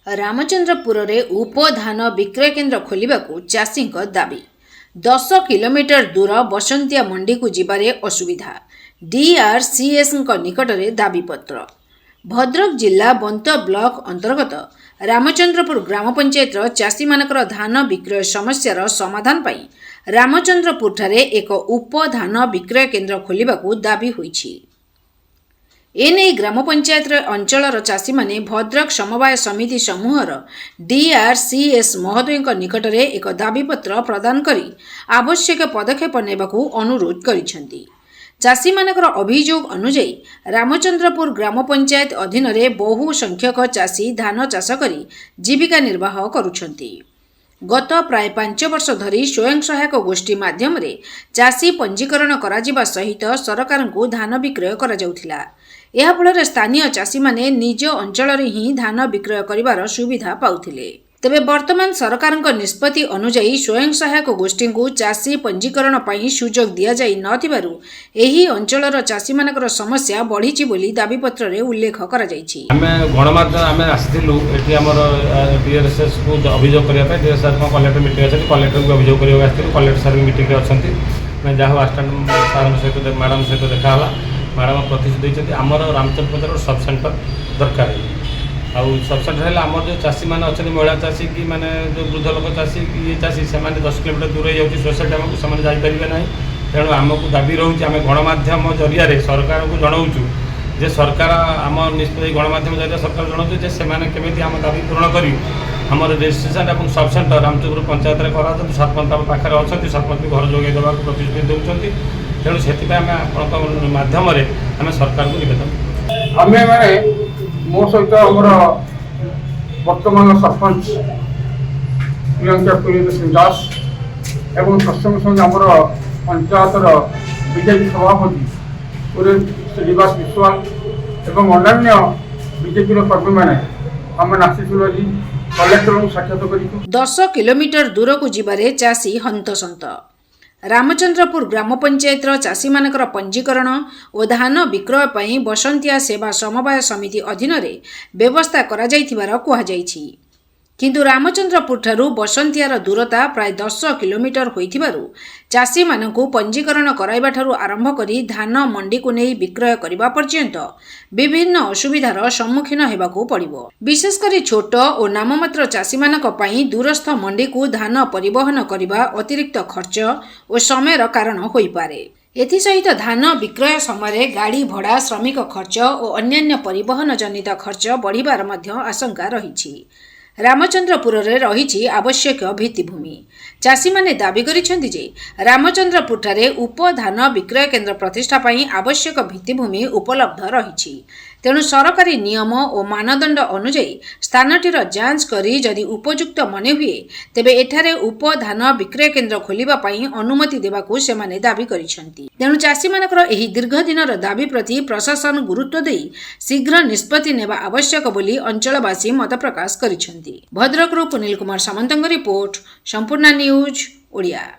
रामचंद्रपुर रे उपधान विक्रय केन्द्र खोलिबाकू चाषी दाबी 10 किलोमीटर दूर बसंतिया मंडी को जिबारे असुविधा डीआरसीएस निकट में दाबीपत्र। भद्रक जिला बंत ब्लॉक अंतर्गत रामचंद्रपुर ग्राम पंचायत चाषी मानकर धान विक्रय समस्यार समाधान पाई रामचंद्रपुर ठारे एक उपधान विक्रय केन्द्र खोलिबाकू दाबी होईछि। एने ग्राम पंचायत अंचल चाषी माने भद्रक समवाय समिति समूहर डीआरसीएस महोदय निकट में एक दाबीपत्र प्रदान करी आवश्यक पदक्षेप नेबाकू अनुरोध करिसेंती। चाषी मानकर अभियोग अनुसार रामचंद्रपुर ग्राम पंचायत अधीन में बहु संख्यक चाषी धान चाष करी जीविका निर्वाह करुछंती। गत प्राय 5 वर्ष धरी स्वयं सहायक गोष्ठी माध्यम चाषी पंजीकरण करा सहित सरकार को धान विक्रय करा जाउथिला। यह फल स्थानीय चाषी माने निज अंचल ही धान विक्रय करिवार सुविधा पाउथिले। तेबे वर्तमान सरकार निष्पत्ति अनुसार स्वयं सहायक गोष्ठी को चाषी पंजीकरण पाई सुजोग दिया जाई नथिबारु एही अंचलर चाषी मानकर समस्या बढ़ीची बोली दाबीपत्र रे उल्लेख करा जाईछि। हमें गणमाध्यम आमे आसिलु एठी हमर डीआरएसएस को अभियोग करिया पे डीआरएसएस को कलेक्टर मीटिंग अछि कलेक्टर को अभियोग करिया आसिलु कलेक्टर सर मीटिंग रे अछंती मैं जाहो असिस्टेंट सर सहित मैडम सहित देखा हला मैडम प्रतिशत देइछथि हमर रामचंद्रपुर सब सेंटर दरकार आउ सब सेंटर है आमर जो चाषी मैंने अच्छा महिला चाषी कि माने जो वृद्ध लोक चाषी ये चाषी से 10 किलोमीटर दूर हो सोसाइटी आमको से जापारे ना तेणु आमको दाबी रोचे आम गणमाध्यम जरिया सरकार को जनाऊँ जे सरकार आम निष्पत्ति गणमाध्यम जरिया सरकार जनाऊँ जे से केमी आम दाबी पूरण कर आम रेजिस्ट्रेशन और सब सेंटर रामचंद्रपुर पंचायत में करा सरपंच पाखे अच्छा सरपंच घर जोगे देवा प्रतिश्रुति दूसरी तेणु से आप माध्यम आम सरकार को निवेदन आम मो सहित आमर वर्तमान सरपंच प्रियंका प्रियदर्शनी दास एवं सत्संग संघ आमर पंचायतर बीजेपी सभापति श्रीनिवास विश्वाल एवं अन्य बीजेपी कर्मी मैंने आम आसीलु आज कलेक्टर को साक्षात कर 10 किलोमीटर दूर को जिबारे चाषी हंतसंत। रामचंद्रपुर ग्राम पंचायत चाषी मानकर पंजीकरण और धान विक्रय पई बसंतिया सेवा समवाय समिति अधीन रे व्यवस्था करा जाइथिबार कुहा जाइछि। किंतु रामचंद्रपुर ठारू बसंतियार दूरता प्राय 10 किलोमीटर होइथिबारु चाषी मानकु पंजीकरण कराइबा ठारू आरंभ करी धान मंडी को नहीं विक्रय करिबा पर्यंत विभिन्न असुविधार सम्मुखीन हेबाकू पड़िबो। विशेष करी छोट और नाममात्र चाषी मानक पई दूरस्थ मंडी को धान परिवहन करिबा अतिरिक्त खर्च और समयर कारण होई पारे। एथिसहित धान विक्रय समय गाड़ी भड़ा श्रमिक खर्च और अन्यान्य परिवहन जनित खर्च बढ़िबार मध्य आशंका रहिछि। रामचंद्रपुर रे रहिछि आवश्यक भित्तिभूमि। चाषी माने दाबी करिसेंति जे रामचंद्रपुर ठारे उपधान विक्रय केन्द्र प्रतिष्ठा पई आवश्यक भित्तिभूमि उपलब्ध रहिछि। तेणु सरकारी नियम और मानदंड अनुसार स्थानटीर जांच करी जदि उपयुक्त मने हुए तेबे एठारे उपधान विक्रय केन्द्र खोलिबा पई अनुमति देबाकू सेमाने दाबी करिसेंति। तेणु चाषी मानकर एही दीर्घ दिनर दाबी प्रति प्रशासन गुरुत्व देई शीघ्र निष्पत्ति नेबा आवश्यक बोली अंचलवासी मत प्रकाश करिसेंति। भद्रकरू पुनील कुमार सामंतଙ୍କ रिपोर्ट संपूर्ण न्यूज ओडिया।